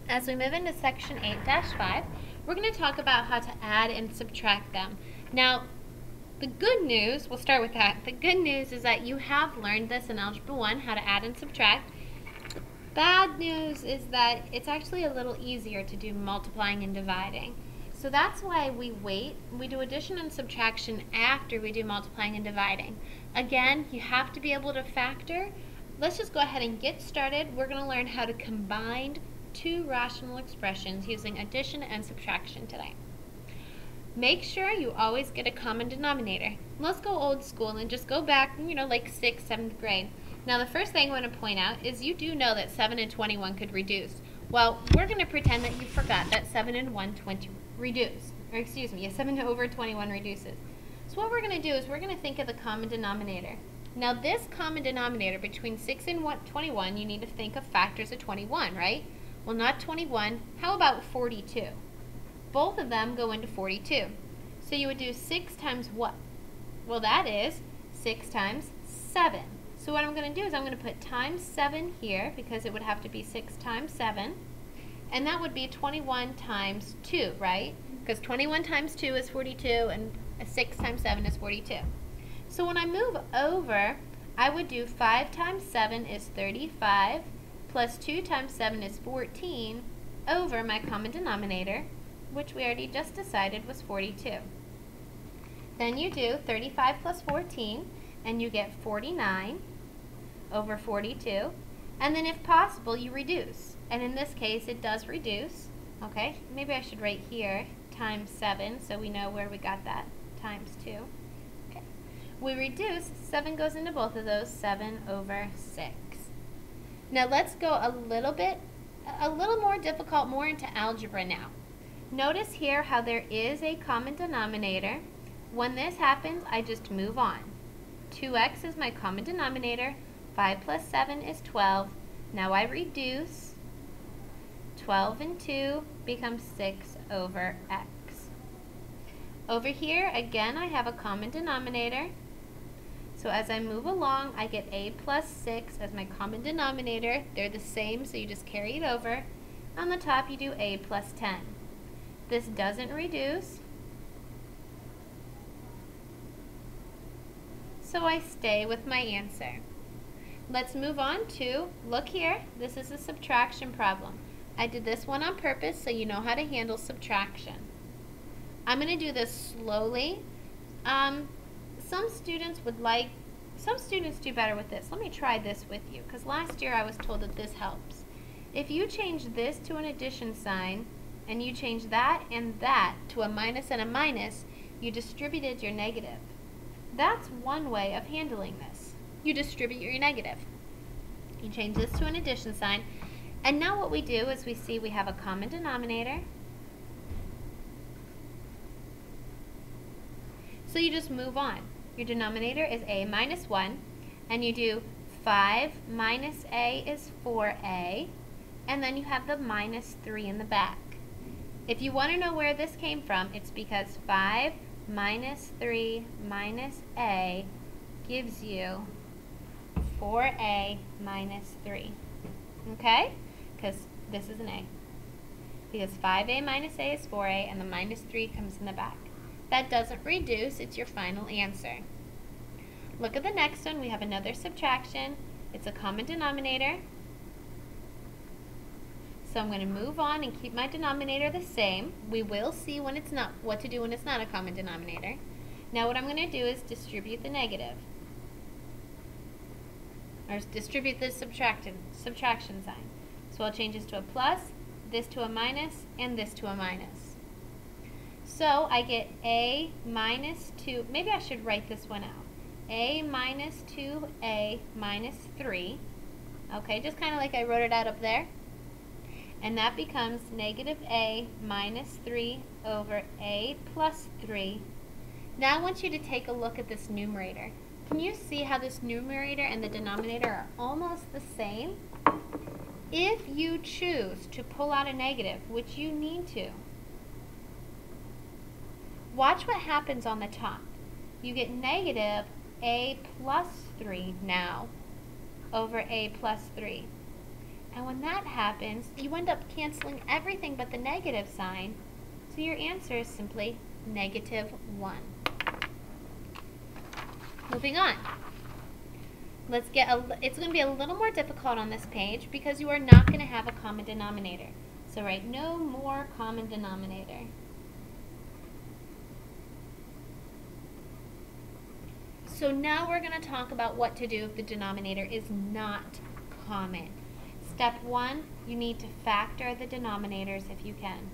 As we move into section 8-5, we're going to talk about how to add and subtract them. Now, the good news, we'll start with that. The good news is that you have learned this in Algebra 1, how to add and subtract. Bad news is that it's actually a little easier to do multiplying and dividing. So that's why we wait. We do addition and subtraction after we do multiplying and dividing. Again, you have to be able to factor. Let's just go ahead and get started. We're going to learn how to combine two rational expressions using addition and subtraction today. Make sure you always get a common denominator. Let's go old school and just go back, like 6th, 7th grade. Now the first thing I want to point out is you do know that 7 and 21 could reduce. Well, we're going to pretend that you forgot that 7 and 120 reduce. Or excuse me, 7 over 21 reduces. So what we're going to do is we're going to think of the common denominator. Now this common denominator between 6 and 21, you need to think of factors of 21, right? Well, not 21. How about 42? Both of them go into 42. So you would do 6 times what? Well, that is 6 times 7. So what I'm going to do is I'm going to put times 7 here because it would have to be 6 times 7. And that would be 21 times 2, right? Because 21 times 2 is 42 and 6 times 7 is 42. So when I move over, I would do 5 times 7 is 35 plus 2 times 7 is 14 over my common denominator, which we already just decided was 42. Then you do 35 plus 14 and you get 49 over 42. And then if possible, you reduce. And in this case, it does reduce. Okay, maybe I should write here times 7 so we know where we got that, times 2. Okay, we reduce, 7 goes into both of those, 7 over 6. Now let's go a little more difficult, more into algebra now. Notice here how there is a common denominator. When this happens, I just move on. 2x is my common denominator. 5 plus 7 is 12. Now I reduce. 12 and 2 becomes 6 over x. Over here, again, I have a common denominator. So as I move along, I get a plus 6 as my common denominator. They're the same, so you just carry it over. On the top, you do a plus 10. This doesn't reduce, so I stay with my answer. Let's move on to, look here, this is a subtraction problem. I did this one on purpose so you know how to handle subtraction. I'm going to do this slowly. Some students do better with this. Let me try this with you, because last year I was told that this helps. If you change this to an addition sign, and you change that and that to a minus and a minus, you distributed your negative. That's one way of handling this. You distribute your negative. You change this to an addition sign, and now what we do is we see we have a common denominator. So you just move on. Your denominator is a minus 1, and you do 5 minus a is 4a, and then you have the minus 3 in the back. If you want to know where this came from, it's because 5 minus 3 minus a gives you 4a minus 3. Okay? Because this is an a. Because 5a minus a is 4a, and the minus 3 comes in the back. That doesn't reduce, it's your final answer. Look at the next one. We have another subtraction. It's a common denominator. So I'm going to move on and keep my denominator the same. We will see when it's not, what to do when it's not a common denominator. Now what I'm going to do is distribute the negative. Or distribute the subtraction sign. So I'll change this to a plus, this to a minus, and this to a minus. So I get a minus 2, maybe I should write this one out. A minus 2a minus 3. Okay, just kind of like I wrote it out up there. And that becomes negative a minus 3 over a plus 3. Now I want you to take a look at this numerator. Can you see how this numerator and the denominator are almost the same? If you choose to pull out a negative, which you need to, watch what happens on the top. You get negative a plus 3 now over a plus 3. And when that happens, you end up canceling everything but the negative sign. So your answer is simply -1. Moving on. It's going to be a little more difficult on this page because you are not going to have a common denominator. So write no more common denominator. So now we're going to talk about what to do if the denominator is not common. Step 1, you need to factor the denominators if you can.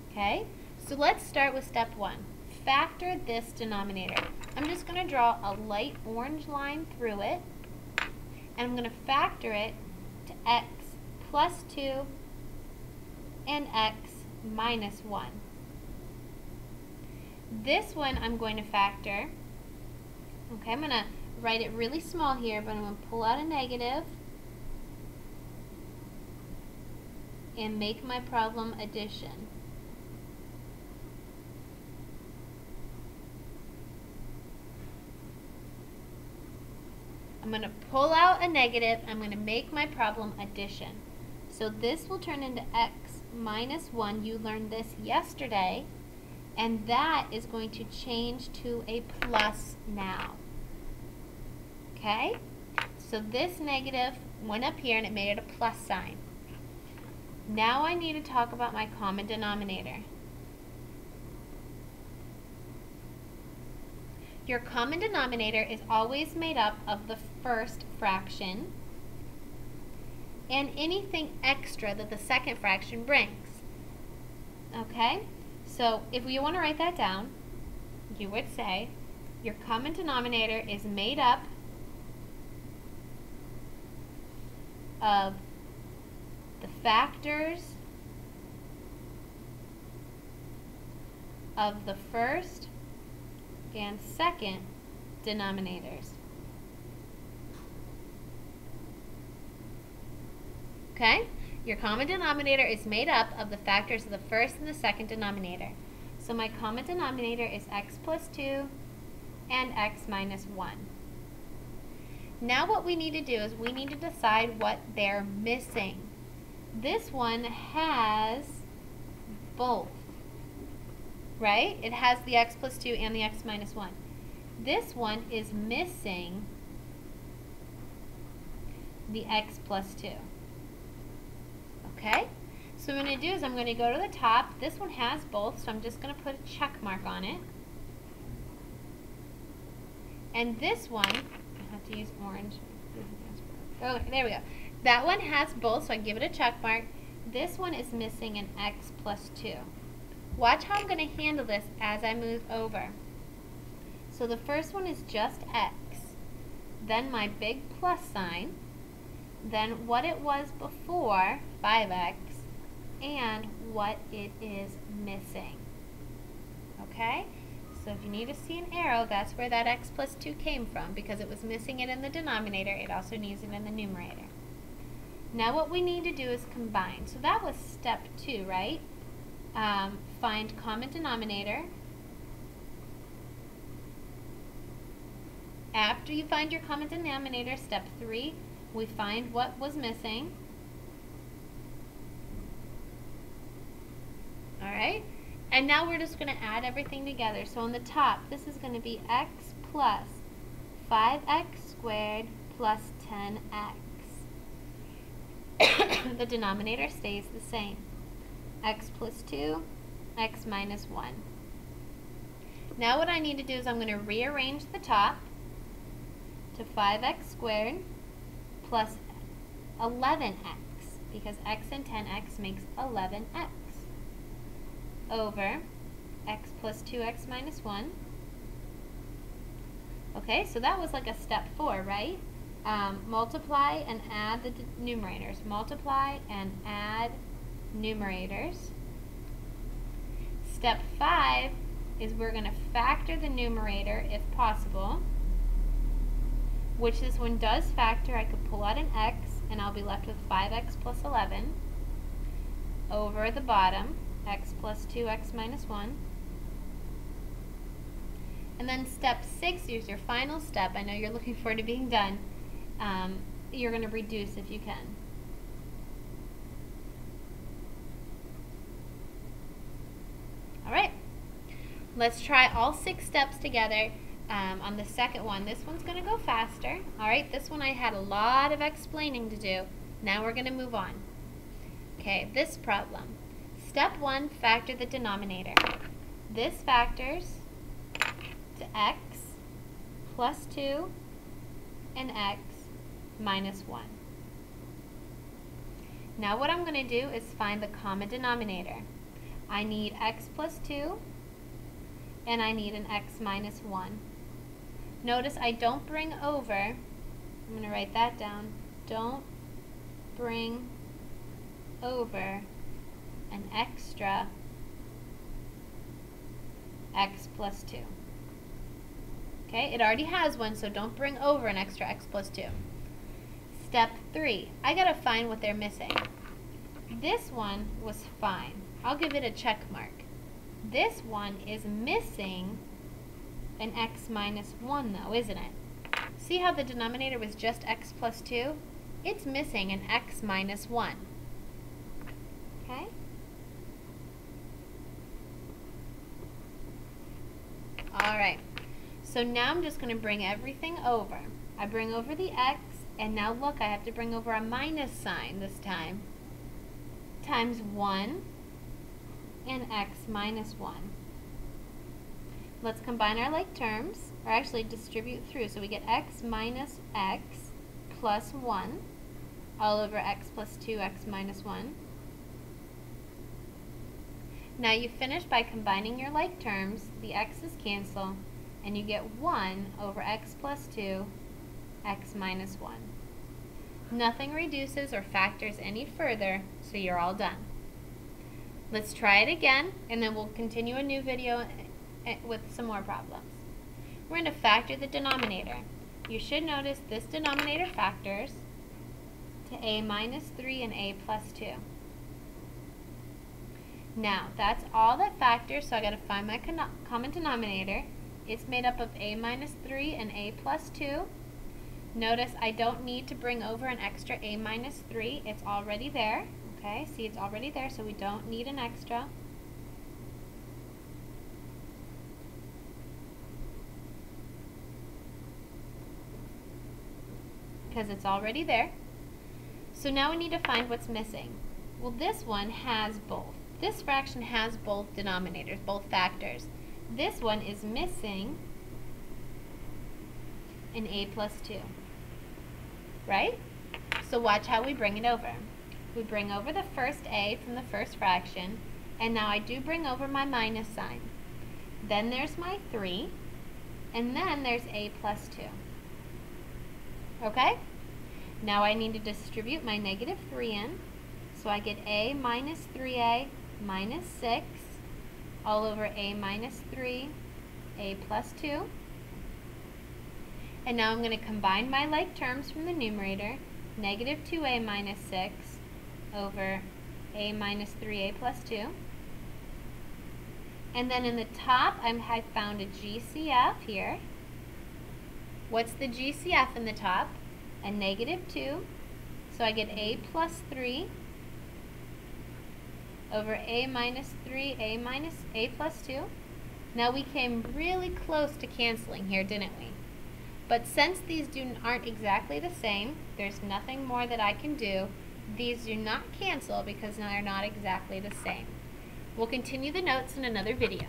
Okay, so let's start with step 1. Factor this denominator. I'm just going to draw a light orange line through it, and I'm going to factor it to x plus 2 and x minus 1. This one I'm going to factor. Okay, I'm going to write it really small here, but I'm going to pull out a negative and make my problem addition. I'm going to pull out a negative. I'm going to make my problem addition. So this will turn into x minus 1. You learned this yesterday. And that is going to change to a plus now. Okay? So this negative went up here and it made it a plus sign. Now I need to talk about my common denominator. Your common denominator is always made up of the first fraction and anything extra that the second fraction brings. Okay? So if you want to write that down, you would say your common denominator is made up of the factors of the first and second denominators. Okay? Your common denominator is made up of the factors of the first and the second denominator. So my common denominator is x plus 2 and x minus 1. Now what we need to do is we need to decide what they're missing. This one has both, right? It has the x plus 2 and the x minus 1. This one is missing the x plus 2. Okay, so what I'm going to do is I'm going to go to the top. This one has both, so I'm just going to put a check mark on it. And this one, I have to use orange. Oh, there we go. That one has both, so I give it a check mark. This one is missing an x plus 2. Watch how I'm going to handle this as I move over. So the first one is just x, then my big plus sign, then what it was before, 5x, and what it is missing. Okay? So if you need to see an arrow, that's where that x plus 2 came from, because it was missing it in the denominator. It also needs it in the numerator. Now what we need to do is combine. So that was step 2, right? Find common denominator. After you find your common denominator, step 3, we find what was missing. Alright? And now we're just going to add everything together. So on the top, this is going to be x plus 5x squared plus 10x. The denominator stays the same. X plus 2, x minus 1. Now what I need to do is I'm going to rearrange the top to 5x squared plus 11x, because x and 10x makes 11x, over x plus 2x minus 1. Okay, so that was like a step 4, right? Multiply and add the numerators. Multiply and add numerators. Step 5 is we're going to factor the numerator if possible, which this one does factor. I could pull out an x and I'll be left with 5x plus 11 over the bottom, x plus 2x minus 1. And then step 6 is your final step. I know you're looking forward to being done. you're going to reduce if you can. Alright, let's try all 6 steps together on the second one. This one's going to go faster. Alright, this one I had a lot of explaining to do. Now we're going to move on. Okay, this problem. Step 1, factor the denominator. This factors to x plus 2 and x minus 1. Now what I'm going to do is find the common denominator. I need x plus 2 and I need an x minus 1. Notice I don't bring over, I'm going to write that down, don't bring over an extra x plus 2. Okay, it already has one, so don't bring over an extra x plus 2. Step 3, I gotta find what they're missing. This one was fine. I'll give it a check mark. This one is missing an x minus 1 though, isn't it? See how the denominator was just x plus 2? It's missing an x minus 1. Okay? Alright, so now I'm just going to bring everything over. I bring over the x, and now look, I have to bring over a minus sign this time, times 1 and x minus 1. Let's combine our like terms, or actually distribute through, so we get x minus x plus 1 all over x plus 2, x minus 1. Now you finish by combining your like terms, the x's cancel, and you get 1 over x plus 2, x minus 1. Nothing reduces or factors any further, so you're all done. Let's try it again, and then we'll continue a new video with some more problems. We're going to factor the denominator. You should notice this denominator factors to a minus 3 and a plus 2. Now, that's all that factors, so I got to find my common denominator. It's made up of a minus 3 and a plus 2. Notice I don't need to bring over an extra a minus 3. It's already there. Okay, see, it's already there, so we don't need an extra. Because it's already there. So now we need to find what's missing. Well, this one has both. This fraction has both denominators, both factors. This one is missing an a plus 2, right? So watch how we bring it over. We bring over the first a from the first fraction, and now I do bring over my minus sign. Then there's my 3, and then there's a plus 2. Okay? Now I need to distribute my negative 3 in, so I get a minus 3a minus 6 all over a minus 3, a plus 2. And now I'm going to combine my like terms from the numerator, negative 2a minus 6 over a minus 3a plus 2. And then in the top, I found a GCF here. What's the GCF in the top? A negative 2. So I get a plus 3 over a minus 3, a plus 2. Now we came really close to canceling here, didn't we? But since these aren't exactly the same, there's nothing more that I can do. These do not cancel because they're not exactly the same. We'll continue the notes in another video.